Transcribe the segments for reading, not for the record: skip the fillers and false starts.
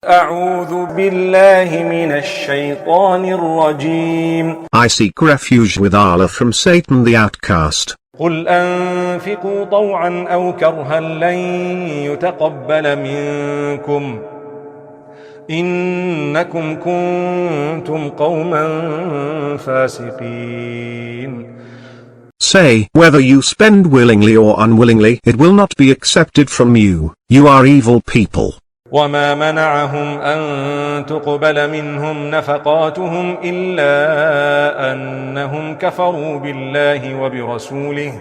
أعوذ بالله من الشيطان الرجيم. I seek refuge with Allah from Satan the outcast. قل أنفقوا طوعا أو كرها لن يتقبل منكم إنكم كنتم قوما فاسقين. Say, whether you spend willingly or unwillingly, it will not be accepted from you. You are evil people. وما منعهم أن تقبل منهم نفقاتهم إلا أنهم كفروا بالله وبرسوله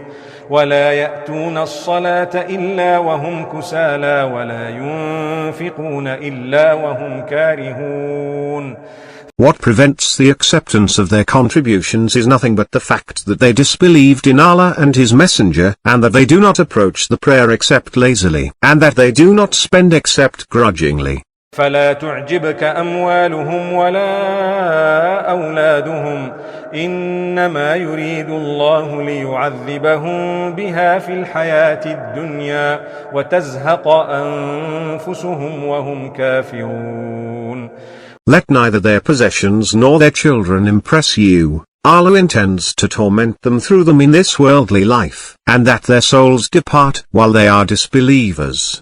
ولا يأتون الصلاة إلا وهم كسالى ولا ينفقون إلا وهم كارهون. What prevents the acceptance of their contributions is nothing but the fact that they disbelieved in Allah and His Messenger, and that they do not approach the prayer except lazily, and that they do not spend except grudgingly. فلا تعجبك أموالهم ولا أولادهم إنما يريد الله ليعذبهم بها في الحياة الدنيا وتزهق أنفسهم وهم كافرون. Let neither their possessions nor their children impress you. Allah intends to torment them through them in this worldly life, and that their souls depart while they are disbelievers.